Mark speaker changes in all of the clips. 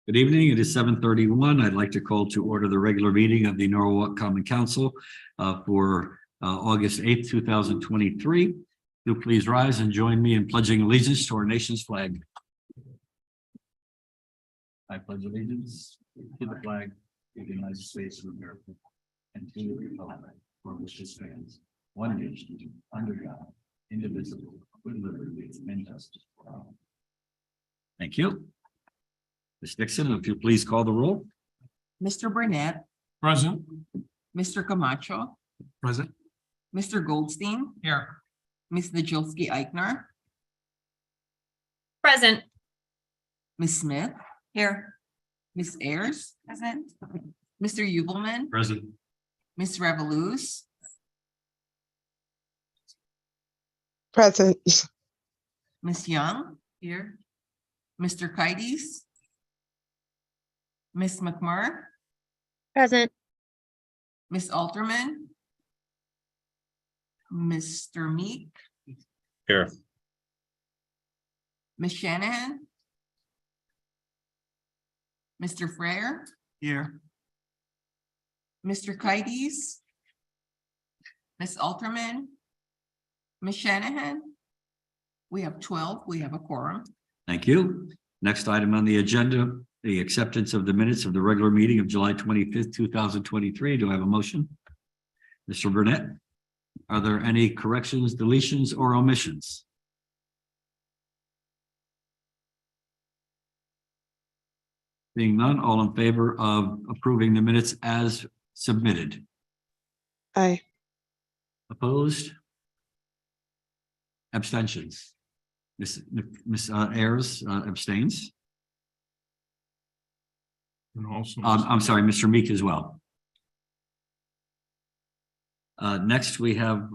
Speaker 1: Good evening. It is 7:31. I'd like to call to order the regular meeting of the Norwalk Common Council for August 8th, 2023. Do please rise and join me in pledging allegiance to our nation's flag. I pledge allegiance to the flag of the United States of America and to the republic for which it stands, one nation, under God, indivisible, with liberty and justice for all. Thank you. Ms. Dixon, if you please call the roll.
Speaker 2: Mr. Burnett,
Speaker 3: Present.
Speaker 2: Mr. Camacho,
Speaker 3: Present.
Speaker 2: Mr. Goldstein,
Speaker 3: Here.
Speaker 2: Ms. Najolski Eichner,
Speaker 4: Present.
Speaker 2: Ms. Smith,
Speaker 4: Here.
Speaker 2: Ms. Ayers,
Speaker 4: Present.
Speaker 2: Mr. Ubelman,
Speaker 1: Present.
Speaker 2: Ms. Revoluz,
Speaker 5: Present.
Speaker 2: Ms. Young, here, Mr. Kaides, Ms. McMurray,
Speaker 4: Present.
Speaker 2: Ms. Alterman, Mr. Meek,
Speaker 1: Here.
Speaker 2: Ms. Shanahan, Mr. Frere,
Speaker 3: Here.
Speaker 2: Mr. Kaides, Ms. Alterman, Ms. Shanahan. We have 12. We have a quorum.
Speaker 1: Thank you. Next item on the agenda, the acceptance of the minutes of the regular meeting of July 25th, 2023. Do I have a motion? Mr. Burnett, are there any corrections, deletions, or omissions? Being none, all in favor of approving the minutes as submitted?
Speaker 5: Aye.
Speaker 1: Opposed? Abstentions? Ms. Ayers abstains.
Speaker 3: And also.
Speaker 1: I'm sorry, Mr. Meek as well. Next, we have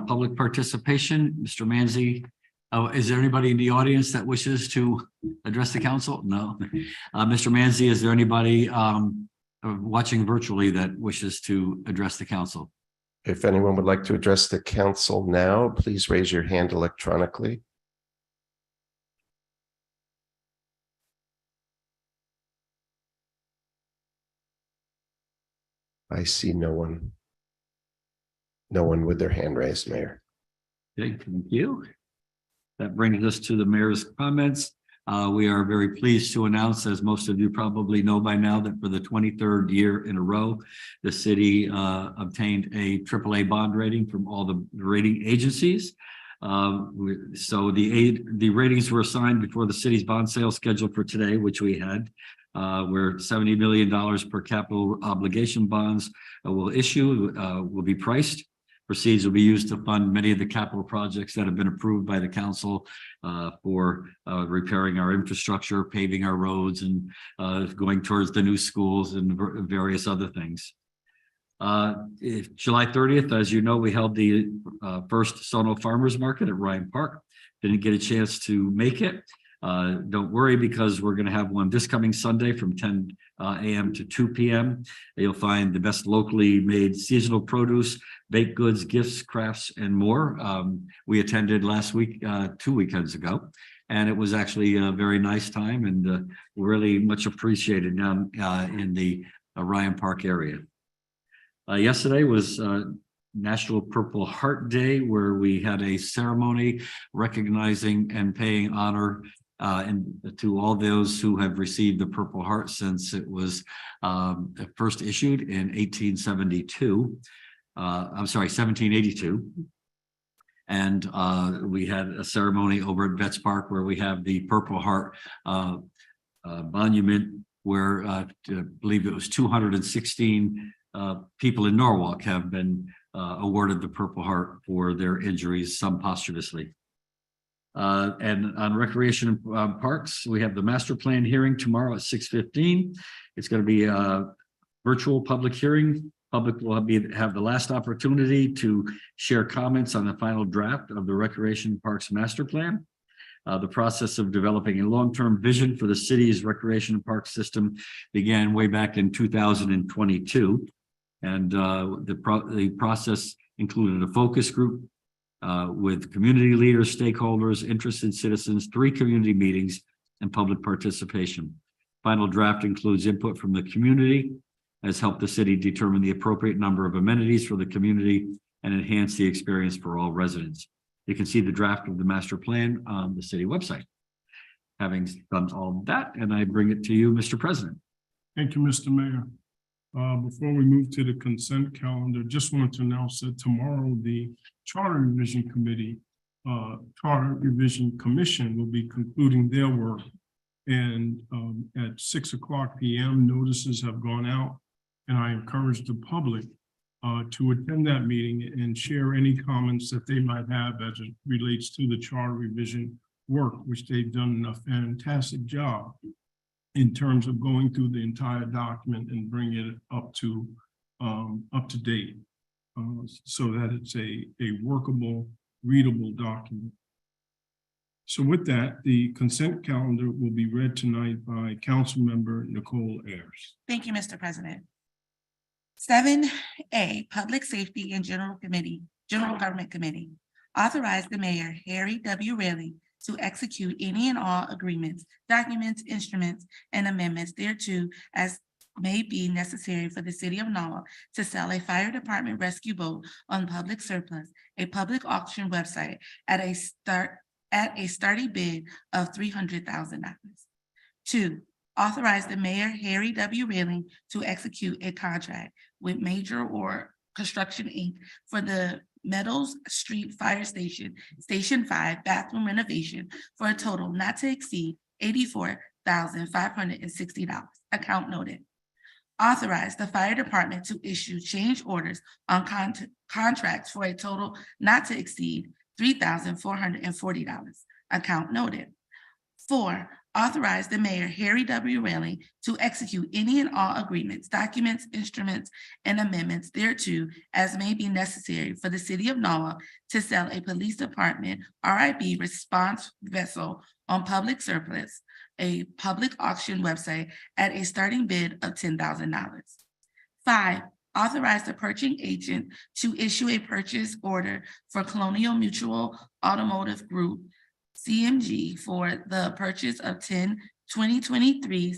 Speaker 1: public participation. Mr. Manzi, is there anybody in the audience that wishes to address the council? No. Mr. Manzi, is there anybody watching virtually that wishes to address the council?
Speaker 6: If anyone would like to address the council now, please raise your hand electronically. I see no one. No one with their hand raised, Mayor.
Speaker 1: Okay, thank you. That brings us to the mayor's comments. We are very pleased to announce, as most of you probably know by now, that for the 23rd year in a row, the city obtained a AAA bond rating from all the rating agencies. So the ratings were assigned before the city's bond sale scheduled for today, which we had, where $70 million per capital obligation bonds will issue, will be priced. Proceeds will be used to fund many of the capital projects that have been approved by the council for repairing our infrastructure, paving our roads, and going towards the new schools and various other things. July 30th, as you know, we held the first Sono Farmers Market at Ryan Park. Didn't get a chance to make it. Don't worry, because we're going to have one this coming Sunday from 10 a.m. to 2 p.m. You'll find the best locally made seasonal produce, baked goods, gifts, crafts, and more. We attended last week, 2 weekends ago, and it was actually a very nice time and really much appreciated down in the Ryan Park area. Yesterday was National Purple Heart Day, where we had a ceremony recognizing and paying honor to all those who have received the Purple Heart since it was first issued in 1782. And we had a ceremony over at Betts Park where we have the Purple Heart monument, where I believe it was 216 people in Norwalk have been awarded the Purple Heart for their injuries, some posthumously. And on recreation and parks, we have the master plan hearing tomorrow at 6:15. It's going to be a virtual public hearing. Public will have the last opportunity to share comments on the final draft of the recreation and parks master plan. The process of developing a long-term vision for the city's recreation and park system began way back in 2022. And the process included a focus group with community leaders, stakeholders, interested citizens, 3 community meetings, and public participation. Final draft includes input from the community, has helped the city determine the appropriate number of amenities for the community and enhance the experience for all residents. You can see the draft of the master plan on the city website. Having done all of that, and I bring it to you, Mr. President.
Speaker 3: Thank you, Mr. Mayor. Before we move to the consent calendar, just want to announce that tomorrow, the Charter Revision Committee, Charter Revision Commission will be concluding their work. And at 6:00 p.m., notices have gone out, and I encourage the public to attend that meeting and share any comments that they might have as it relates to the Charter Revision work, which they've done a fantastic job in terms of going through the entire document and bringing it up to date, so that it's a workable, readable document. So with that, the consent calendar will be read tonight by Councilmember Nicole Ayers.
Speaker 7: Thank you, Mr. President. 7A, Public Safety and General Government Committee. Authorize the mayor, Harry W. Rayleigh, to execute any and all agreements, documents, instruments, and amendments thereto as may be necessary for the city of Norwalk to sell a fire department rescue boat on public surplus, a public auction website at a starting bid of $300,000. 2, authorize the mayor, Harry W. Rayleigh, to execute a contract with Major Or Construction, Inc. for the Meadows Street Fire Station, Station 5 bathroom renovation for a total not to exceed $84,560. Account noted. Authorize the fire department to issue change orders on contracts for a total not to exceed $3,440. Account noted. 4, authorize the mayor, Harry W. Rayleigh, to execute any and all agreements, documents, instruments, and amendments thereto as may be necessary for the city of Norwalk to sell a police department RIB response vessel on public surplus, a public auction website at a starting bid of $10,000. 5, authorize the purchasing agent to issue a purchase order for Colonial Mutual Automotive Group, CMG, for the purchase of 10 2023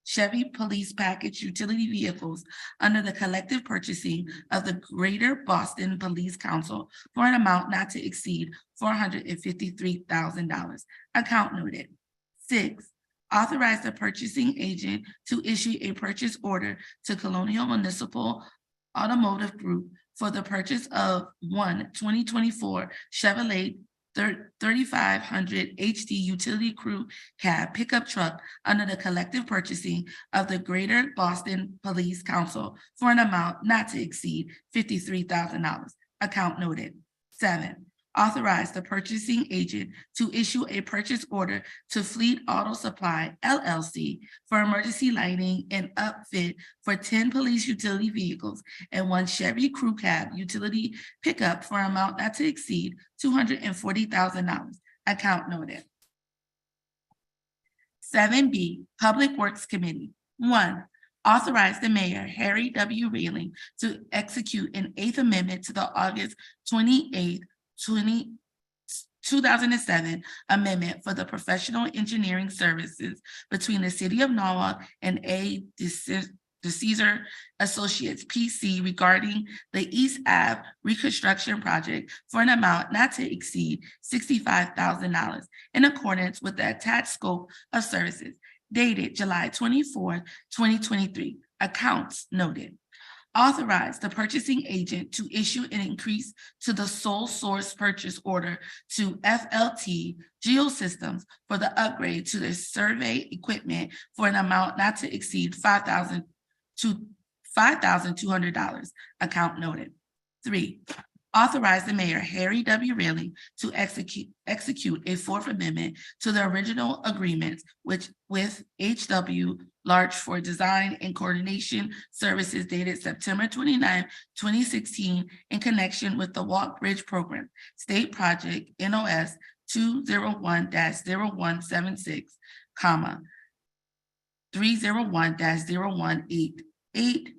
Speaker 7: Chevy Police Package utility vehicles under the collective purchasing of the Greater Boston Police Council for an amount not to exceed $453,000. Account noted. 6, authorize the purchasing agent to issue a purchase order to Colonial Municipal Automotive Group for the purchase of 1 2024 Chevrolet 3500 HD utility crew cab pickup truck under the collective purchasing of the Greater Boston Police Council for an amount not to exceed $53,000. Account noted. 7, authorize the purchasing agent to issue a purchase order to Fleet Auto Supply LLC for emergency lighting and upfit for 10 police utility vehicles and 1 Chevy crew cab utility pickup for an amount not to exceed $240,000. Account noted. 7B, Public Works Committee. 1, authorize the mayor, Harry W. Rayleigh, to execute an 8th amendment to the August 28th, 2007 amendment for the professional engineering services between the city of Norwalk and A. DeCesar Associates PC regarding the East Ave reconstruction project for an amount not to exceed $65,000 in accordance with the attached scope of services dated July 24th, 2023. Accounts noted. Authorize the purchasing agent to issue an increase to the sole source purchase order to FLT Geosystems for the upgrade to their survey equipment for an amount not to exceed $5,200. Account noted. 3, authorize the mayor, Harry W. Rayleigh, to execute a 4th amendment to the original agreements with HW Large for design and coordination services dated September 29, 2016 in connection with the Walk Bridge Program, State Project NOS 201-0176, 301-0188,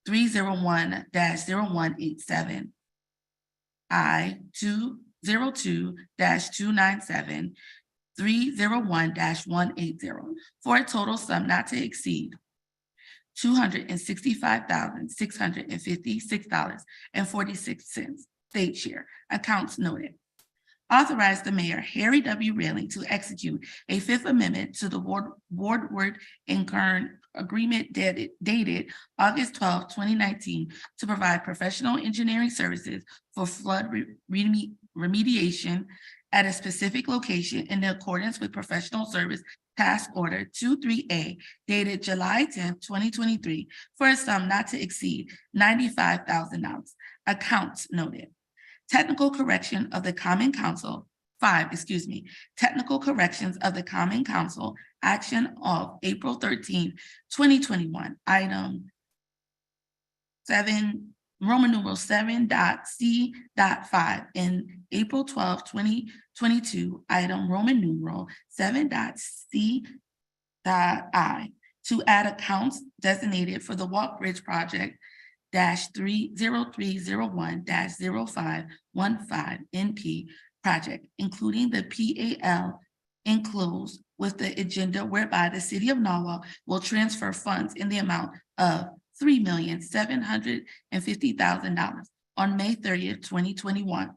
Speaker 7: 301-0187, I 202-297, 301-180 for a total sum not to exceed $265,656.46 state share. Accounts noted. Authorize the mayor, Harry W. Railing, to execute a Fifth Amendment to the Wardward and Kern Agreement dated August 12, 2019, to provide professional engineering services for flood remediation at a specific location in accordance with Professional Service Task Order 23A dated July 10, 2023, for a sum not to exceed $95,000. Accounts noted. Technical correction of the Common Council, technical corrections of the Common Council action of April 13, 2021, item 7, Roman numeral 7.C.5, and April 12, 2022, item Roman numeral 7.C.I, to add accounts designated for the Walk Bridge Project -30301-0515 NP project, including the PAL enclosed with the agenda whereby the city of Norwalk will transfer funds in the amount of $3,750,000 on May 30th, 2021,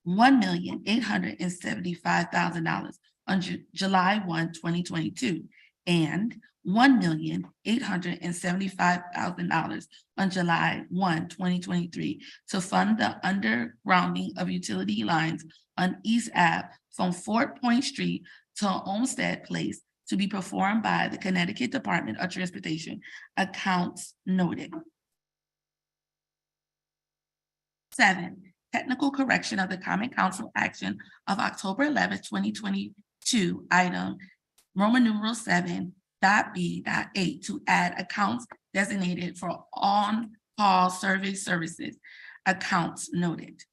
Speaker 7: $1,875,000 on July 1, 2022, and $1,875,000 on July 1, 2023, to fund the undergrounding of utility lines on East Ave from Fort Point Street to Olmsted Place, to be performed by the Connecticut Department of Transportation. Accounts noted. 7, technical correction of the Common Council action of October 11, 2022, item Roman numeral 7.B.8, to add accounts designated for on-call survey services. Accounts noted.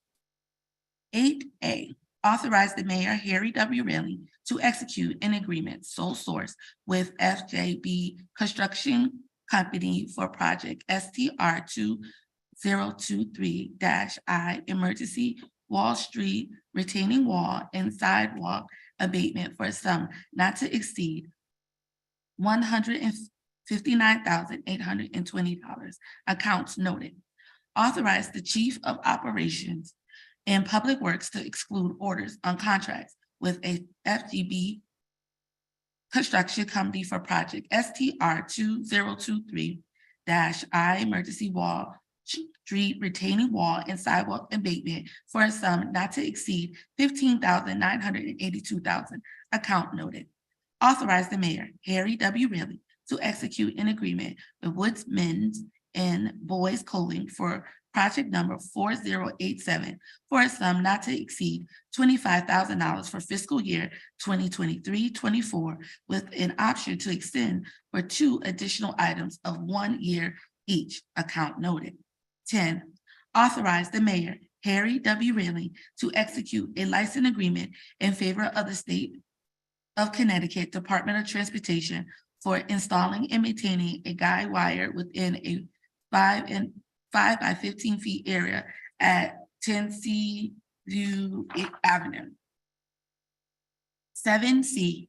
Speaker 7: 8A, authorize the mayor, Harry W. Railing, to execute an agreement sole source with FJB Construction Company for project STR 2023-I emergency Wall Street retaining wall and sidewalk abatement for a sum not to exceed $159,820. Accounts noted. Authorize the Chief of Operations and Public Works to exclude orders on contracts with a FGB Construction Company for project STR 2023-I emergency wall street retaining wall and sidewalk abatement for a sum not to exceed $15,982. Account noted. Authorize the mayor, Harry W. Railing, to execute an agreement with Woods Men's and Boys Clothing for project number 4087 for a sum not to exceed $25,000 for fiscal year 2023-24, with an option to extend for 2 additional items of 1 year each. Account noted. 10, authorize the mayor, Harry W. Railing, to execute a license agreement in favor of the state of Connecticut Department of Transportation for installing and maintaining a guide wire within a 5 by 15 feet area at 10 Seaview Avenue. 7D,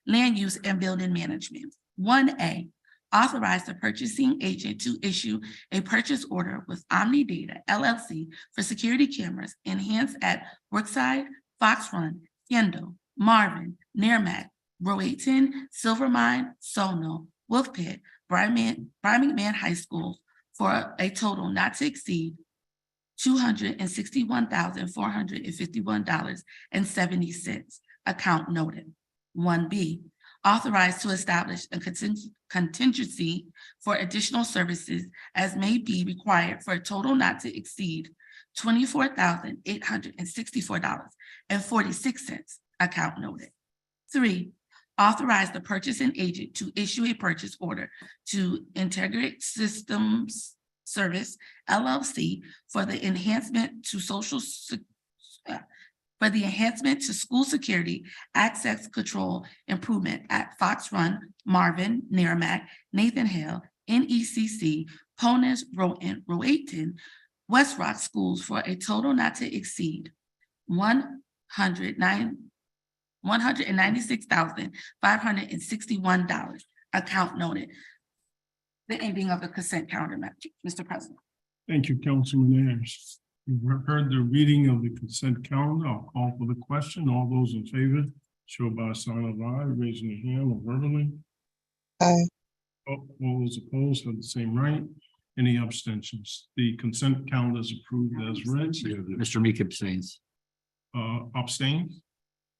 Speaker 7: land use and building management. 1A, authorize the purchasing agent to issue a purchase order with Omnidata LLC for security cameras enhanced at Brookside, Fox Run, Kendall, Marvin, Merrimack, Rowayton, Silvermine, Sono, Wolf Pit, Birmingham High School for a total not to exceed $261,451.70. Account noted. 1B, authorized to establish a contingency for additional services as may be required for a total not to exceed $24,864.46. Account noted. 3, authorize the purchasing agent to issue a purchase order to Integrate Systems Service LLC for the enhancement to school security access control improvement at Fox Run, Marvin, Merrimack, Nathan Hale, NECC, Ponus, Rowayton, West Rock schools for a total not to exceed $196,561. Account noted. The ending of the consent calendar, Mr. President.
Speaker 3: Thank you, Councilman Ayers. You've heard the reading of the consent calendar. I'll call for the question. All those in favor, show by a sign of aye, raising your hand or verbally.
Speaker 5: Aye.
Speaker 3: All those opposed have the same right. Any abstentions? The consent calendar is approved as read.
Speaker 1: Mr. Meek abstains.
Speaker 3: Abstain?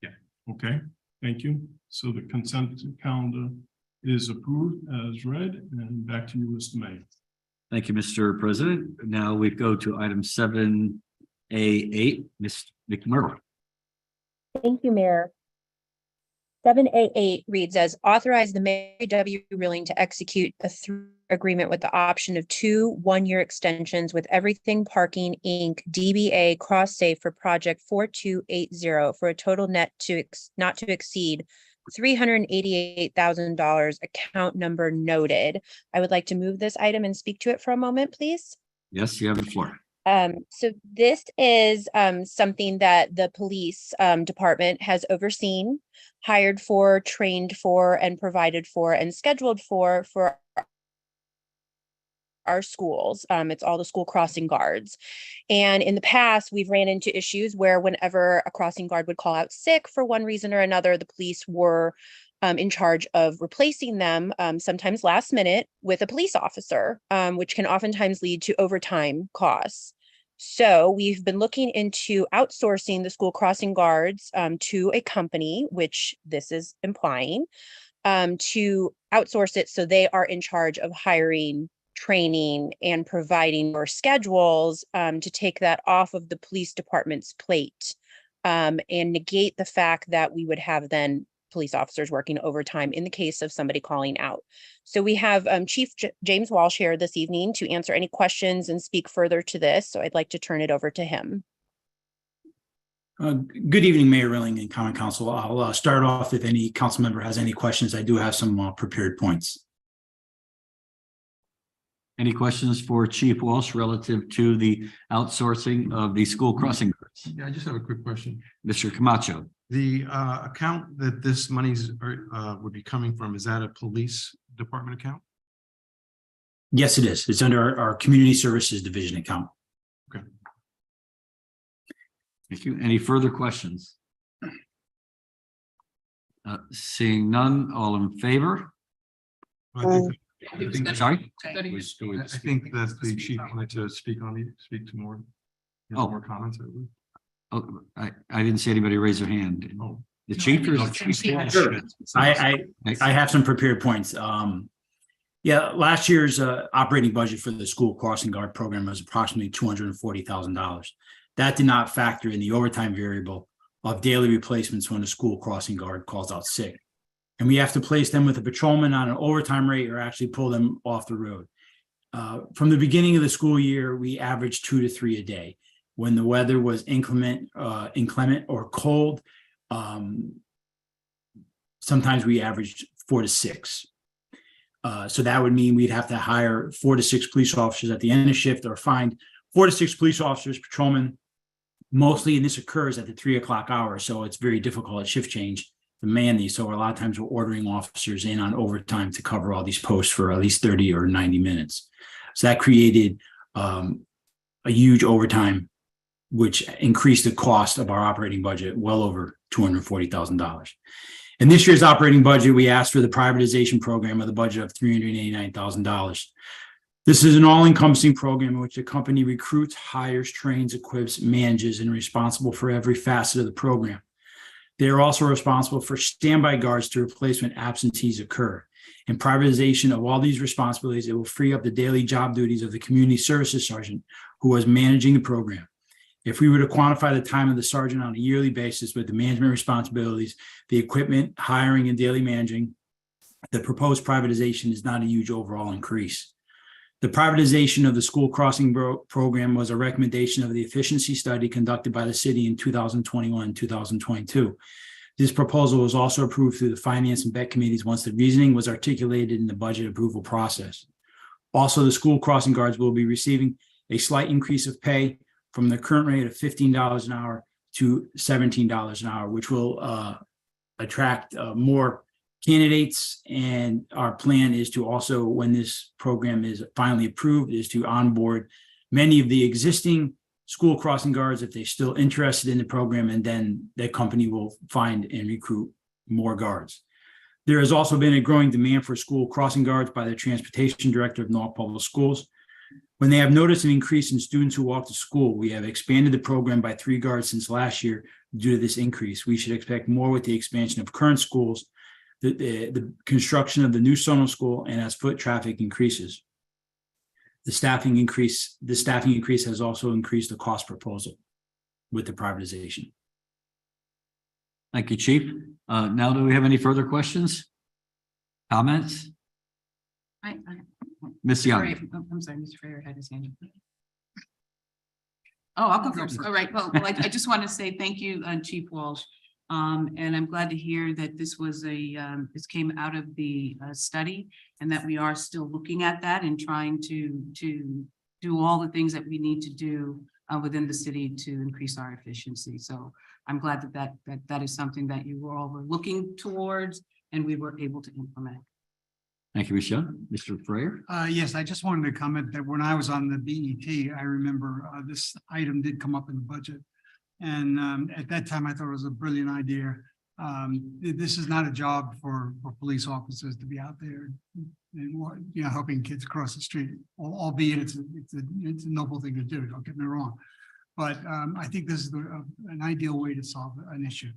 Speaker 3: Yeah. Okay, thank you. So the consent calendar is approved as read, and back to you, Mr. Mayor.
Speaker 1: Thank you, Mr. President. Now we go to item 7A8, Ms. McMurray.
Speaker 4: Thank you, Mayor. 7A8 reads as authorize the Mary W. Rilling to execute a agreement with the option of 2 one-year extensions with Everything Parking Inc. DBA Cross Safe for project 4280 for a total net not to exceed $388,000, account number noted. I would like to move this item and speak to it for a moment, please.
Speaker 1: Yes, you have the floor.
Speaker 4: So this is something that the police department has overseen, hired for, trained for, and provided for, and scheduled for our schools. It's all the school crossing guards. And in the past, we've ran into issues where whenever a crossing guard would call out sick for one reason or another, the police were in charge of replacing them, sometimes last minute, with a police officer, which can oftentimes lead to overtime costs. So we've been looking into outsourcing the school crossing guards to a company, which this is implying, to outsource it so they are in charge of hiring, training, and providing more schedules to take that off of the police department's plate and negate the fact that we would have then police officers working overtime in the case of somebody calling out. So we have Chief James Walsh here this evening to answer any questions and speak further to this. So I'd like to turn it over to him.
Speaker 8: Good evening, Mayor Rilling and Common Council. I'll start off if any council member has any questions. I do have some prepared points.
Speaker 1: Any questions for Chief Walsh relative to the outsourcing of the school crossing guards?
Speaker 9: Yeah, I just have a quick question.
Speaker 1: Mr. Camacho.
Speaker 9: The account that this money's would be coming from, is that a police department account?
Speaker 8: Yes, it is. It's under our Community Services Division account.
Speaker 9: Okay.
Speaker 1: Thank you. Any further questions? Seeing none, all in favor? Sorry?
Speaker 9: I think that the chief wanted to speak to more. More comments.
Speaker 1: Oh, I didn't see anybody raise their hand.
Speaker 9: Oh.
Speaker 1: The chief or the chief?
Speaker 8: Sure. I have some prepared points. Yeah, last year's operating budget for the school crossing guard program was approximately $240,000. That did not factor in the overtime variable of daily replacements when a school crossing guard calls out sick. And we have to place them with a patrolman on an overtime rate or actually pull them off the road. From the beginning of the school year, we averaged 2 to 3 a day. When the weather was inclement or cold, sometimes we averaged 4 to 6. So that would mean we'd have to hire 4 to 6 police officers at the end of shift or find 4 to 6 police officers, patrolmen, mostly, and this occurs at the 3 o'clock hour. So it's very difficult at shift change to man these. So a lot of times we're ordering officers in on overtime to cover all these posts for at least 30 or 90 minutes. So that created a huge overtime, which increased the cost of our operating budget well over $240,000. In this year's operating budget, we asked for the privatization program with a budget of $389,000. This is an all-encompassing program in which the company recruits, hires, trains, equips, manages, and responsible for every facet of the program. They are also responsible for standby guards to replace when absentees occur. In privatization of all these responsibilities, it will free up the daily job duties of the community services sergeant who was managing the program. If we were to quantify the time of the sergeant on a yearly basis with the management responsibilities, the equipment, hiring, and daily managing, the proposed privatization is not a huge overall increase. The privatization of the school crossing program was a recommendation of the efficiency study conducted by the city in 2021 and 2022. This proposal was also approved through the Finance and Bet committees once the reasoning was articulated in the budget approval process. Also, the school crossing guards will be receiving a slight increase of pay from the current rate of $15 an hour to $17 an hour, which will attract more candidates. And our plan is to also, when this program is finally approved, is to onboard many of the existing school crossing guards if they're still interested in the program, and then that company will find and recruit more guards. There has also been a growing demand for school crossing guards by the transportation director of Norwalk Public Schools. When they have noticed an increase in students who walk to school, we have expanded the program by 3 guards since last year due to this increase. We should expect more with the expansion of current schools, the construction of the new Sono school, and as foot traffic increases. The staffing increase has also increased the cost proposal with the privatization.
Speaker 1: Thank you, Chief. Now, do we have any further questions? Comments? Ms. Young?
Speaker 2: I'm sorry, Mr. Freire had his hand up. Oh, I'll go first. All right. Well, I just want to say thank you, Chief Walsh. And I'm glad to hear that this was this came out of the study, and that we are still looking at that and trying to do all the things that we need to do within the city to increase our efficiency. So I'm glad that is something that you all were looking towards and we were able to implement.
Speaker 1: Thank you, Ms. Young. Mr. Freire?
Speaker 10: Yes, I just wanted to comment that when I was on the BET, I remember this item did come up in the budget. And at that time, I thought it was a brilliant idea. This is not a job for police officers to be out there, helping kids cross the street, albeit it's a noble thing to do, don't get me wrong. But I think this is an ideal way to solve an issue.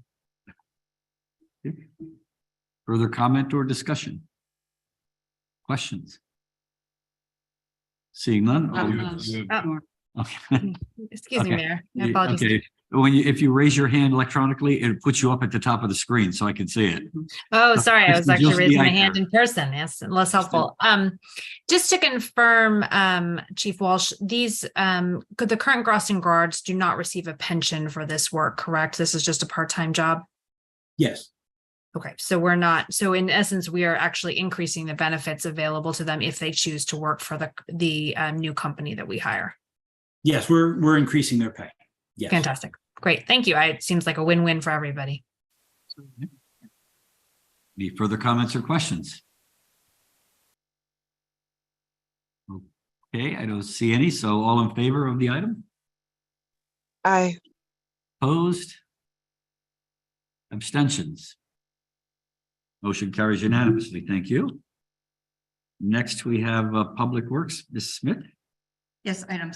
Speaker 1: Further comment or discussion? Questions? Seeing none? Okay.
Speaker 11: Excuse me,
Speaker 1: Okay.
Speaker 11: Mayor. My apologies.
Speaker 1: Okay. If you raise your hand electronically, it puts you up at the top of the screen so I can see it.
Speaker 11: Oh, sorry, I was
Speaker 1: Mr.
Speaker 11: actually raising my
Speaker 1: Gilski,
Speaker 11: hand in person. Yes, less helpful. Just to confirm, Chief Walsh, these could the current crossing guards do not receive a pension for this work, correct? This is just a part-time job.
Speaker 8: Yes.
Speaker 11: Okay, so we're not, so in essence, we are actually increasing the benefits available to them if they choose to work for the new company that we hire.
Speaker 8: Yes, we're increasing their pay. Yes.
Speaker 11: Fantastic. Great. Thank you. It seems like a win-win for everybody.
Speaker 1: Any further comments or questions? Okay, I don't see any. So all in favor of the item?
Speaker 5: Aye.
Speaker 1: Opposed? Abstentions? Motion carries unanimously. Thank you. Next, we have Public Works, Ms. Smith.
Speaker 12: Yes, item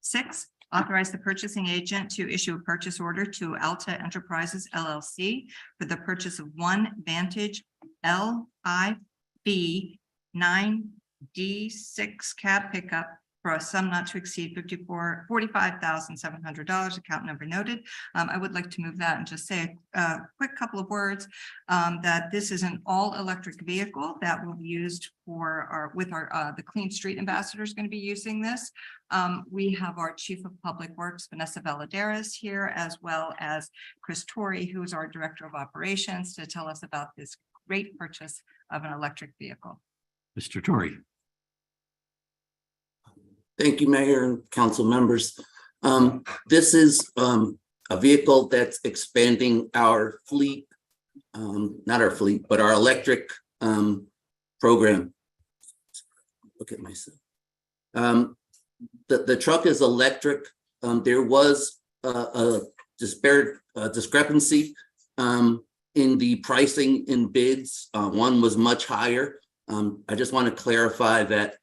Speaker 12: six, authorize the purchasing agent to issue a purchase order to Alta Enterprises LLC for the purchase of one Vantage LIB 9D6 cab pickup for a sum not to exceed $45,700, account number noted. I would like to move that and just say a quick couple of words that this is an all-electric vehicle that will be used for the Clean Street Ambassador is going to be using this. We have our Chief of Public Works, Vanessa Valadares, here, as well as Chris Torrey, who is our Director of Operations, to tell us about this great purchase of an electric vehicle.
Speaker 1: Mr. Torrey.
Speaker 13: Thank you, Mayor and council members. This is a vehicle that's expanding our fleet, not our fleet, but our electric program. Look at myself. The truck is electric. There was a discrepancy in the pricing in bids. One was much higher. I just want to clarify that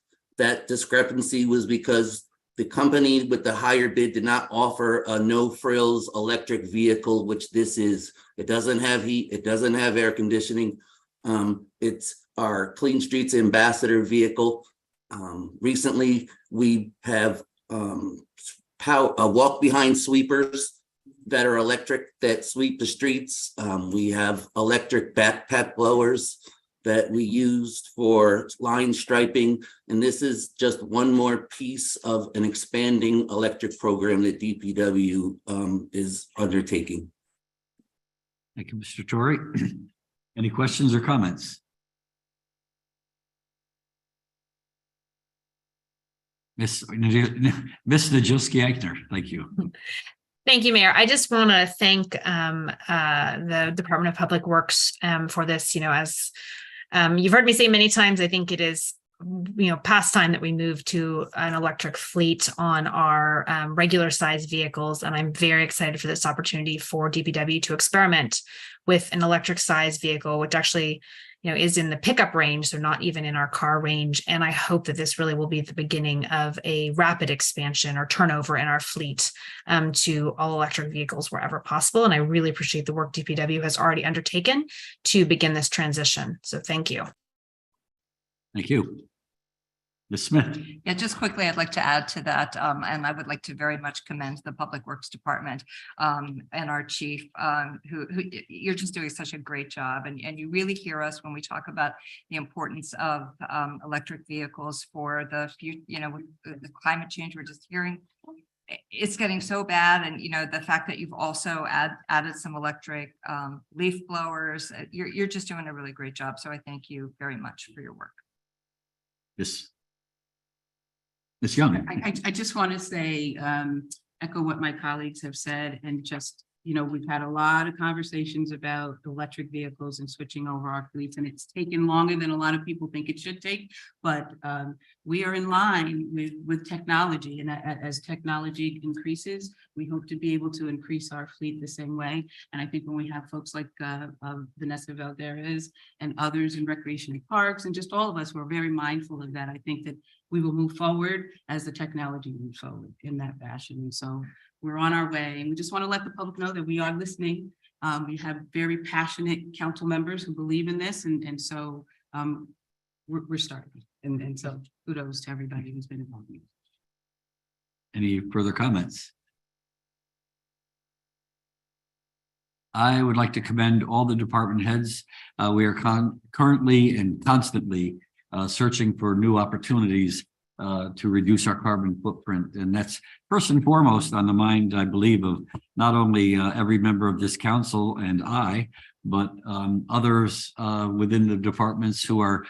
Speaker 13: discrepancy was because the company with the higher bid did not offer a no frills electric vehicle, which this is. It doesn't have heat, it doesn't have air conditioning. It's our Clean Streets Ambassador vehicle. Recently, we have walk behind sweepers that are electric that sweep the streets. We have electric backpack blowers that we used for line striping. And this is just one more piece of an expanding electric program that DPW is undertaking.
Speaker 1: Thank you, Mr. Torrey. Any questions or comments? Ms. Najewski-Eichner, thank you.
Speaker 11: Thank you, Mayor. I just want to thank the Department of Public Works for this. As you've heard me say many times, I think it is past time that we move to an electric fleet on our regular size vehicles. And I'm very excited for this opportunity for DPW to experiment with an electric size vehicle, which actually is in the pickup range, so not even in our car range. And I hope that this really will be the beginning of a rapid expansion or turnover in our fleet to all electric vehicles wherever possible. And I really appreciate the work DPW has already undertaken to begin this transition. So thank you.
Speaker 1: Thank you. Ms. Smith.
Speaker 12: Yeah, just quickly, I'd like to add to that, and I would like to very much commend the Public Works Department and our chief, who you're just doing such a great job, and you really hear us when we talk about the importance of electric vehicles for the future. With the climate change we're just hearing, it's getting so bad, and the fact that you've also added some electric leaf blowers, you're just doing a really great job. So I thank you very much for your work.
Speaker 1: Yes. Ms. Young.
Speaker 2: I just want to say, echo what my colleagues have said, and just, we've had a lot of conversations about electric vehicles and switching over our fleets, and it's taken longer than a lot of people think it should take, but we are in line with technology, and as technology increases, we hope to be able to increase our fleet the same way. And I think when we have folks like Vanessa Valderas and others in recreation parks, and just all of us who are very mindful of that, I think that we will move forward as the technology moves forward in that fashion. And so we're on our way, and we just want to let the public know that we are listening. We have very passionate council members who believe in this, and so we're starting. And so kudos to everybody who's been involved.
Speaker 1: Any further comments? I would like to commend all the department heads. We are currently and constantly searching for new opportunities to reduce our carbon footprint. And that's first and foremost on the mind, I believe, of not only every member of this council and I, but others within the departments who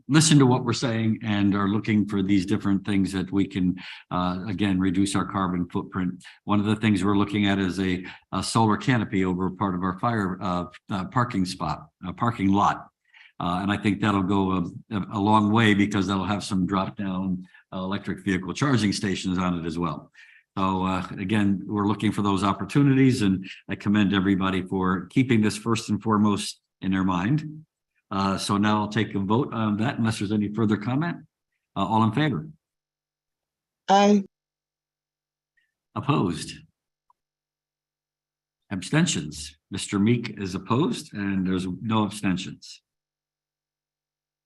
Speaker 1: listen to what we're saying and are looking for these different things that we can, again, reduce our carbon footprint. One of the things we're looking at is a solar canopy over part of our fire parking lot. And I think that'll go a long way, because that'll have some drop down electric vehicle charging stations on it as well. So again, we're looking for those opportunities, and I commend everybody for keeping this first and foremost in their mind. So now I'll take a vote on that unless there's any further comment. All in favor?
Speaker 5: Aye.
Speaker 1: Opposed? Abstentions? Mr. Meek is opposed, and there's no abstentions.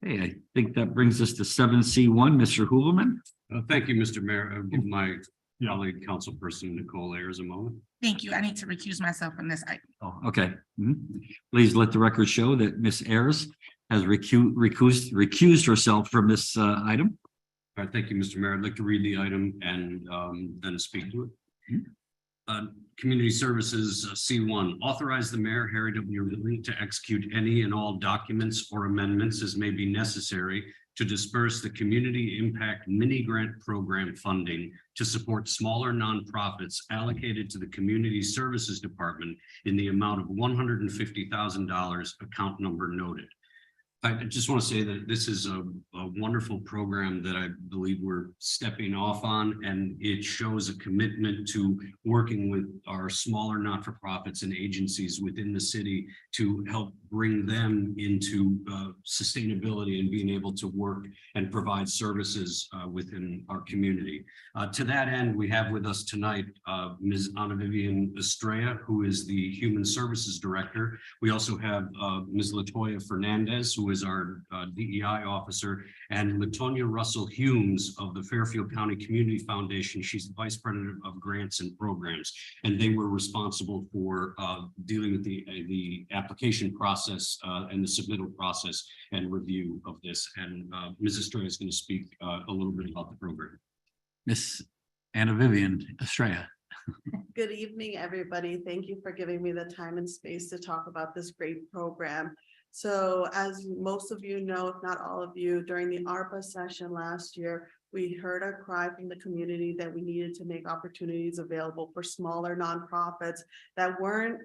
Speaker 1: Hey, I think that brings us to 7C1, Mr. Houliman.
Speaker 14: Thank you, Mr. Mayor. I'll give my colleague, councilperson Nicole Ayers, a moment.
Speaker 7: Thank you. I need to recuse myself from this item.
Speaker 1: Oh, okay. Please let the record show that Ms. Ayers has recused herself from this item.
Speaker 14: All right, thank you, Mr. Mayor. I'd like to read the item and then speak to it. Community Services C1, authorize the mayor, Harry W. Ridley, to execute any and all documents or amendments as may be necessary to disperse the Community Impact Mini Grant Program funding to support smaller nonprofits allocated to the Community Services Department in the amount of $150,000, account number noted. I just want to say that this is a wonderful program that I believe we're stepping off on, and it shows a commitment to working with our smaller not-for-profits and agencies within the city to help bring them into sustainability and being able to work and provide services within our community. To that end, we have with us tonight Ms. Ana Vivian Estrella, who is the Human Services Director. We also have Ms. Latoya Fernandez, who is our DEI officer, and Latonia Russell Humes of the Fairfield County Community Foundation. She's the Vice President of Grants and Programs, and they were responsible for dealing with the application process and the submittal process and review of this. And Ms. Estrella is going to speak a little bit about the program.
Speaker 1: Miss Ana Vivian Estrella.
Speaker 15: Good evening, everybody. Thank you for giving me the time and space to talk about this great program. So as most of you know, if not all of you, during the ARPA session last year, we heard a cry from the community that we needed to make opportunities available for smaller nonprofits that weren't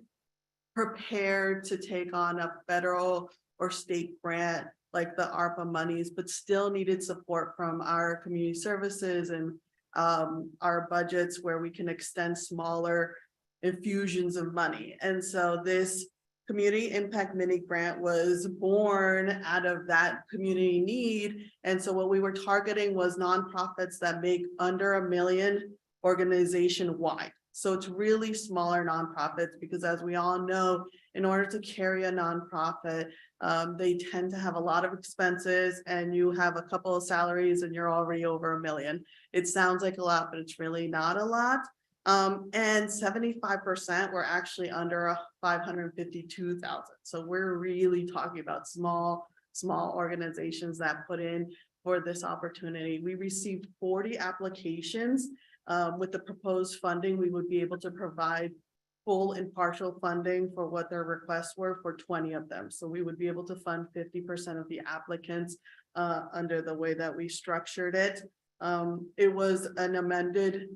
Speaker 15: prepared to take on a federal or state grant like the ARPA monies, but still needed support from our community services and our budgets where we can extend smaller infusions of money. And so this community impact mini grant was born out of that community need. And so what we were targeting was nonprofits that make under $1 million organization wide. So it's really smaller nonprofits because, as we all know, in order to carry a nonprofit, they tend to have a lot of expenses, and you have a couple of salaries and you're already over $1 million. It sounds like a lot, but it's really not a lot. And 75% were actually under 552,000. So we're really talking about small organizations that put in for this opportunity. We received 40 applications. With the proposed funding, we would be able to provide full and partial funding for what their requests were for 20 of them. So we would be able to fund 50% of the applicants under the way that we structured it. It was an amended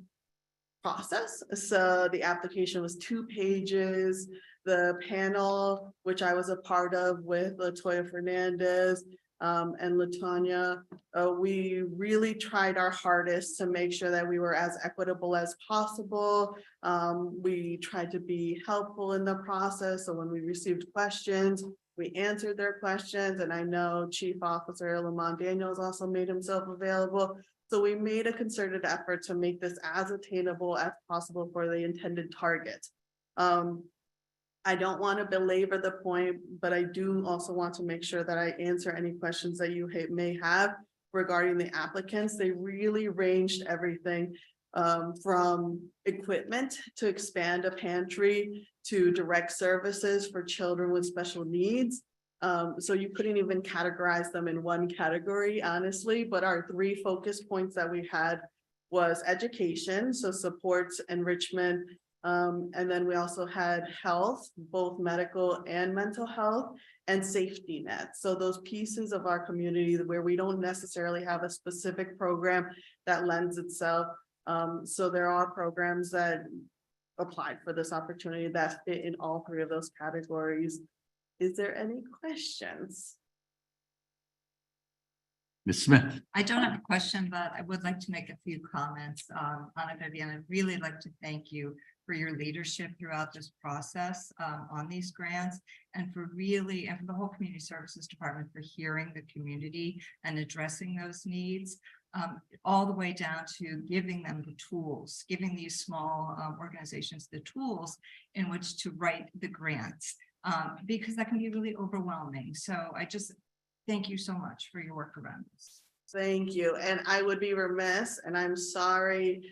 Speaker 15: process. So the application was 2 pages. The panel, which I was a part of with Latoya Fernandez and Latonya, we really tried our hardest to make sure that we were as equitable as possible. We tried to be helpful in the process. So when we received questions, we answered their questions. And I know Chief Officer Lamont Daniels also made himself available. So we made a concerted effort to make this as attainable as possible for the intended target. I don't want to belabor the point, but I do also want to make sure that I answer any questions that you may have regarding the applicants. They really ranged everything from equipment to expand a pantry to direct services for children with special needs. So you couldn't even categorize them in one category, honestly, but our 3 focus points that we had was education, so supports, enrichment, and then we also had health, both medical and mental health, and safety net. So those pieces of our community where we don't necessarily have a specific program that lends itself. So there are programs that applied for this opportunity that fit in all 3 of those categories. Is there any questions?
Speaker 1: Ms. Smith.
Speaker 12: I don't have a question, but I would like to make a few comments. Anna Vivian, I'd really like to thank you for your leadership throughout this process on these grants, and for the whole Community Services Department for hearing the community and addressing those needs, all the way down to giving them the tools, giving these small organizations the tools in which to write the grants, because that can be really overwhelming. So I just thank you so much for your work around this.
Speaker 15: Thank you. And I would be remiss, and I'm sorry,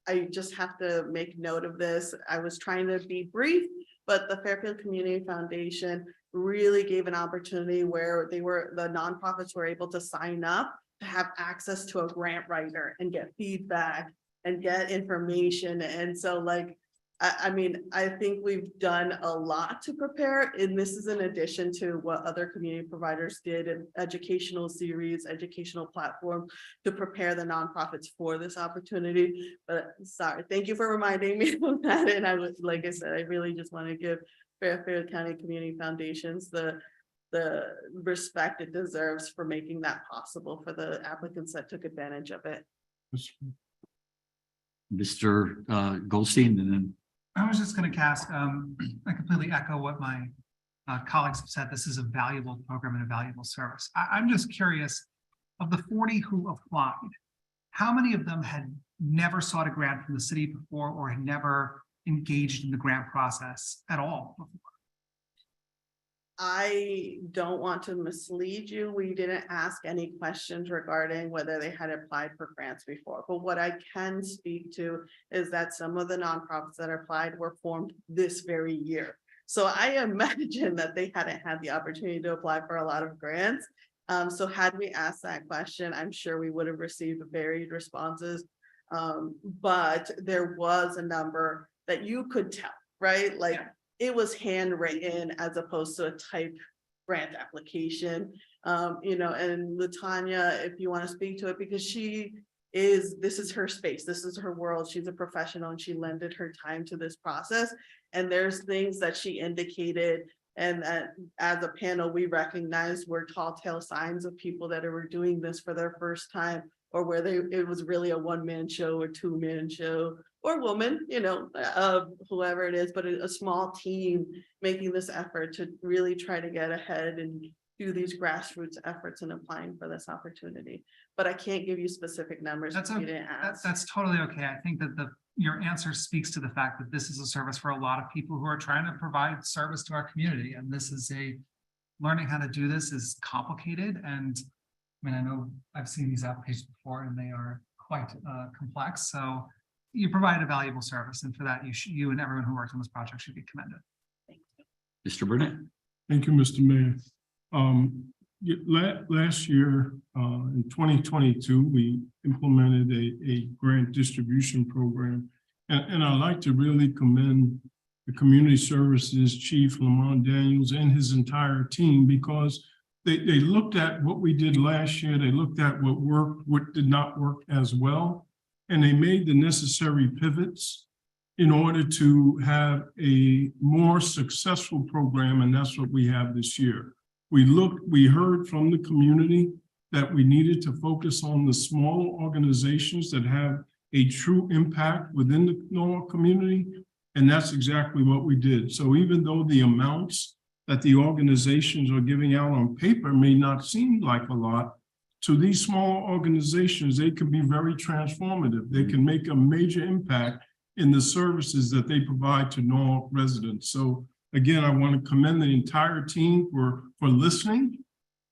Speaker 15: I just have to make note of this. I was trying to be brief, but the Fairfield Community Foundation really gave an opportunity where the nonprofits were able to sign up to have access to a grant writer and get feedback and get information. And so I mean, I think we've done a lot to prepare, and this is in addition to what other community providers did, an educational series, educational platform to prepare the nonprofits for this opportunity. But sorry, thank you for reminding me of that. And I was, like I said, I really just want to give Fairfield County Community Foundations the respect it deserves for making that possible for the applicants that took advantage of it.
Speaker 1: Mr. Goldstein, and then
Speaker 16: I was just going to cast, I completely echo what my colleagues have said. This is a valuable program and a valuable service. I'm just curious, of the 40 who applied, how many of them had never sought a grant from the city before or had never engaged in the grant process at all before?
Speaker 15: I don't want to mislead you. We didn't ask any questions regarding whether they had applied for grants before. But what I can speak to is that some of the nonprofits that applied were formed this very year. So I imagine that they hadn't had the opportunity to apply for a lot of grants. So had we asked that question, I'm sure we would have received varied responses. But there was a number that you could tell, right? Like, it was handwritten as opposed to a type grant application. And Latanya, if you want to speak to it, because this is her space, this is her world. She's a professional and she lended her time to this process. And there's things that she indicated and that as a panel, we recognize were tall tale signs of people that were doing this for their first time, or where it was really a one-man show or two-man show or woman, whoever it is, but a small team making this effort to really try to get ahead and do these grassroots efforts and applying for this opportunity. But I can't give you specific numbers if you didn't ask.
Speaker 16: That's totally okay. I think that your answer speaks to the fact that this is a service for a lot of people who are trying to provide service to our community. And this is learning how to do this is complicated. And I mean, I know I've seen these applications before and they are quite complex. So you provide a valuable service, and for that, you and everyone who worked on this project should be commended.
Speaker 1: Mr. Burnett.
Speaker 3: Thank you, Mr. Mayor. Last year, in 2022, we implemented a grant distribution program. And I'd like to really commend the Community Services Chief Lamont Daniels and his entire team, because they looked at what we did last year. They looked at what worked, what did not work as well. And they made the necessary pivots in order to have a more successful program. And that's what we have this year. We heard from the community that we needed to focus on the smaller organizations that have a true impact within the Norwalk community. And that's exactly what we did. So even though the amounts that the organizations are giving out on paper may not seem like a lot, to these small organizations, they can be very transformative. They can make a major impact in the services that they provide to Norwalk residents. So again, I want to commend the entire team for listening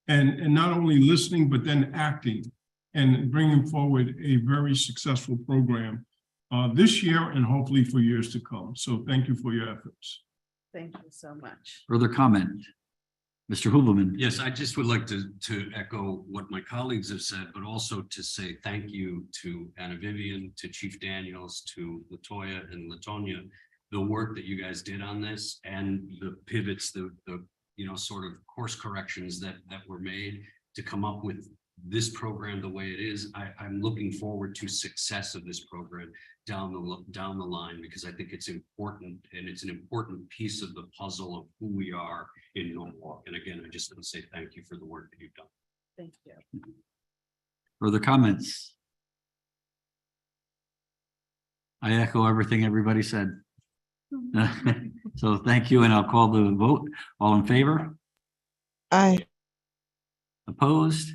Speaker 3: and not only listening, but then acting and bringing forward a very successful program this year and hopefully for years to come. So thank you for your efforts.
Speaker 15: Thank you so much.
Speaker 1: Further comment? Mr. Hooverman.
Speaker 14: Yes, I just would like to echo what my colleagues have said, but also to say thank you to Anna Vivian, to Chief Daniels, to Latoya and Latonia, the work that you guys did on this and the pivots, the sort of course corrections that were made to come up with this program the way it is. I'm looking forward to success of this program down the line, because I think it's important, and it's an important piece of the puzzle of who we are in Norwalk. And again, I just want to say thank you for the work that you've done.
Speaker 15: Thank you.
Speaker 1: Further comments? I echo everything everybody said. So thank you, and I'll call the vote. All in favor?
Speaker 5: Aye.
Speaker 1: Opposed?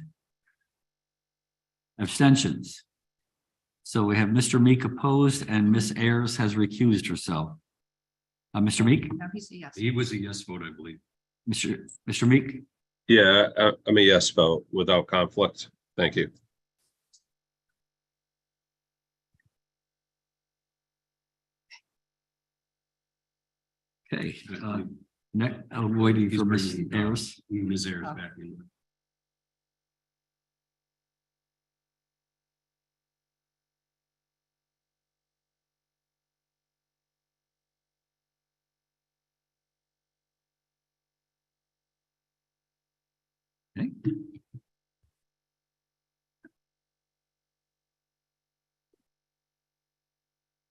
Speaker 1: Abstentions? So we have Mr. Meek opposed and Miss Ayers has recused herself. Mr. Meek?
Speaker 2: No, he's a yes.
Speaker 14: He was a yes vote, I believe.
Speaker 1: Mr. Meek?
Speaker 17: Yeah, I'm a yes vote without conflict. Thank you.
Speaker 1: Okay, next, I'm waiting for Miss Ayers.
Speaker 14: Ms. Ayers back in.
Speaker 1: Okay.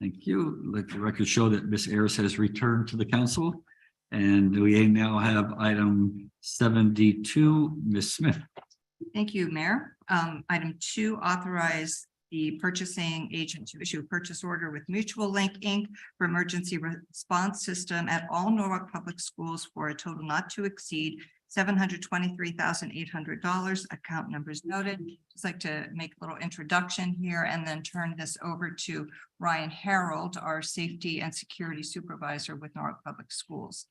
Speaker 1: Thank you. Let the record show that Ms. Ayers has returned to the council. And we now have item 72, Ms. Smith.
Speaker 12: Thank you, Mayor. Item 2, authorize the purchasing agent to issue a purchase order with Mutual Link Inc. for emergency response system at all Norwalk Public Schools for a total not to exceed $723,800. Account numbers noted. Just like to make a little introduction here and then turn this over to Ryan Harold, our safety and security supervisor with Norwalk Public Schools.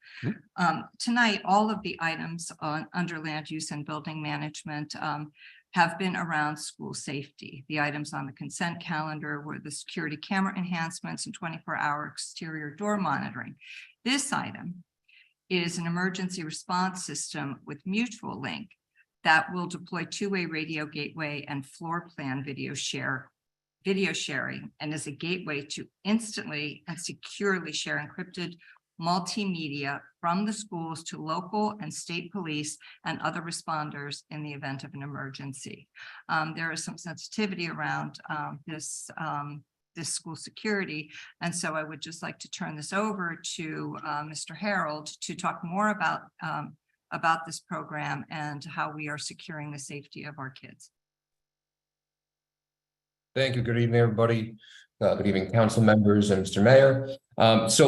Speaker 12: Tonight, all of the items under land use and building management have been around school safety. The items on the consent calendar were the security camera enhancements and 24-hour exterior door monitoring. This item is an emergency response system with Mutual Link that will deploy two-way radio gateway and floor plan video sharing, and is a gateway to instantly and securely share encrypted multimedia from the schools to local and state police and other responders in the event of an emergency. There is some sensitivity around this school security. And so I would just like to turn this over to Mr. Harold to talk more about this program and how we are securing the safety of our kids.
Speaker 18: Thank you. Good evening, everybody. Good evening, council members and Mr. Mayor. As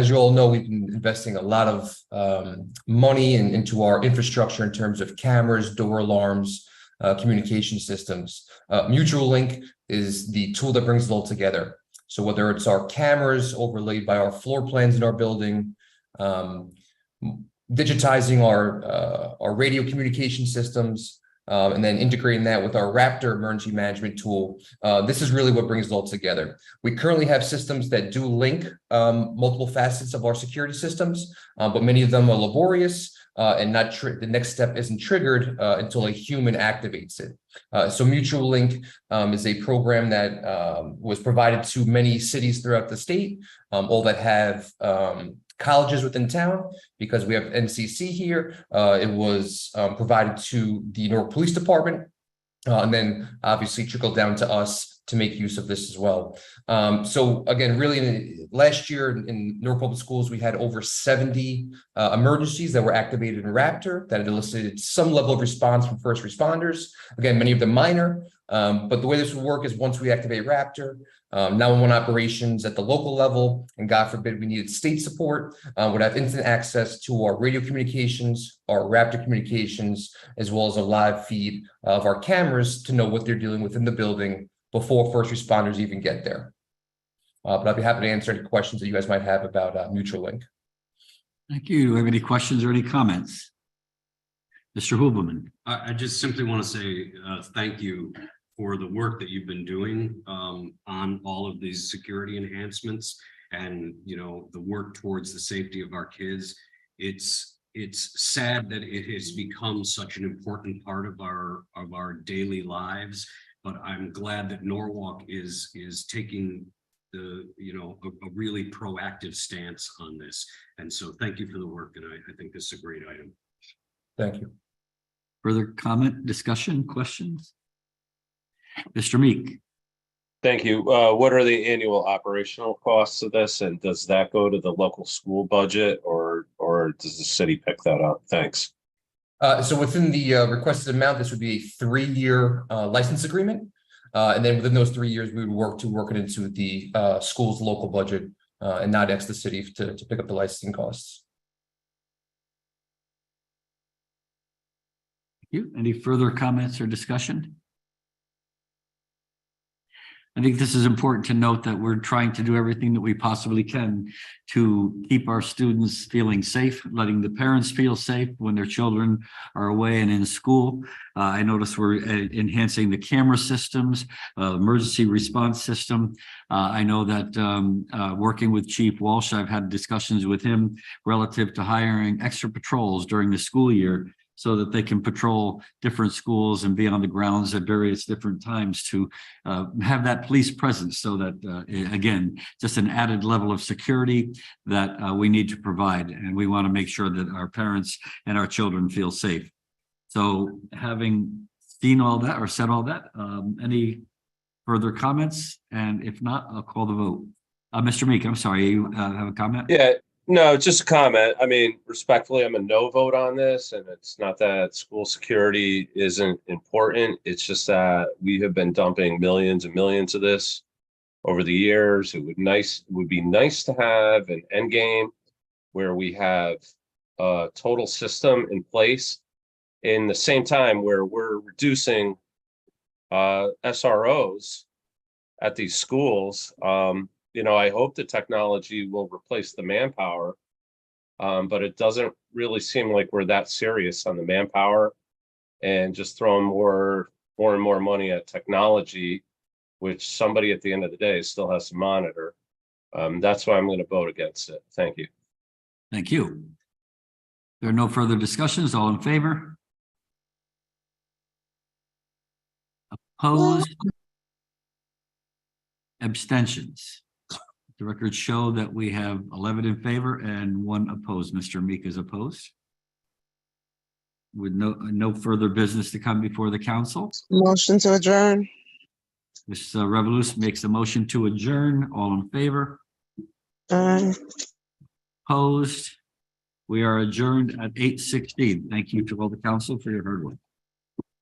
Speaker 18: you all know, we've been investing a lot of money into our infrastructure in terms of cameras, door alarms, communication systems. Mutual Link is the tool that brings it all together. So whether it's our cameras overlaid by our floor plans in our building, digitizing our radio communication systems, and then integrating that with our Raptor emergency management tool. This is really what brings it all together. We currently have systems that do link multiple facets of our security systems, but many of them are laborious and the next step isn't triggered until a human activates it. So Mutual Link is a program that was provided to many cities throughout the state, all that have colleges within town, because we have NCC here. It was provided to the Newark Police Department, and then obviously trickled down to us to make use of this as well. So again, really last year in Newark Public Schools, we had over 70 emergencies that were activated in Raptor that had elicited some level of response from first responders. Again, many of them minor, but the way this would work is once we activate Raptor, 911 operations at the local level, and God forbid we needed state support, would have instant access to our radio communications, our Raptor communications, as well as a live feed of our cameras to know what they're dealing with in the building before first responders even get there. But I'd be happy to answer any questions that you guys might have about Mutual Link.
Speaker 1: Thank you. Do you have any questions or any comments? Mr. Hubelman.
Speaker 14: I just simply want to say thank you for the work that you've been doing on all of these security enhancements and, you know, the work towards the safety of our kids. It's sad that it has become such an important part of our daily lives, but I'm glad that Norwalk is taking the, you know, a really proactive stance on this. And so thank you for the work. And I think this is a great item.
Speaker 18: Thank you.
Speaker 1: Further comment, discussion, questions? Mr. Meek.
Speaker 17: Thank you. What are the annual operational costs of this? And does that go to the local school budget or does the city pick that up? Thanks.
Speaker 18: So within the requested amount, this would be a 3-year license agreement. And then within those 3 years, we would work it into the school's local budget and not ask the city to pick up the licensing costs.
Speaker 1: Thank you. Any further comments or discussion? I think this is important to note that we're trying to do everything that we possibly can to keep our students feeling safe, letting the parents feel safe when their children are away and in school. I notice we're enhancing the camera systems, emergency response system. I know that working with Chief Walsh, I've had discussions with him relative to hiring extra patrols during the school year, so that they can patrol different schools and be on the grounds at various different times to have that police presence, so that, again, just an added level of security that we need to provide. And we want to make sure that our parents and our children feel safe. So having seen all that or said all that, any further comments? And if not, I'll call the vote. Mr. Meek, I'm sorry, you have a comment?
Speaker 17: Yeah. No, just a comment. I mean, respectfully, I'm a no vote on this, and it's not that school security isn't important. It's just that we have been dumping millions and millions of this over the years. It would be nice to have an end game where we have a total system in place in the same time where we're reducing SROs at these schools. You know, I hope the technology will replace the manpower, but it doesn't really seem like we're that serious on the manpower, and just throwing more and more money at technology, which somebody at the end of the day still has to monitor. That's why I'm going to vote against it. Thank you.
Speaker 1: Thank you. There are no further discussions. All in favor? Opposed? Abstentions? The records show that we have 11 in favor and 1 opposed. Mr. Meek is opposed. With no further business to come before the council,
Speaker 5: Motion to adjourn.
Speaker 1: Ms. Revolution makes a motion to adjourn. All in favor?
Speaker 5: Aye.
Speaker 1: Opposed? We are adjourned at 8:16. Thank you to all the council for your hard work.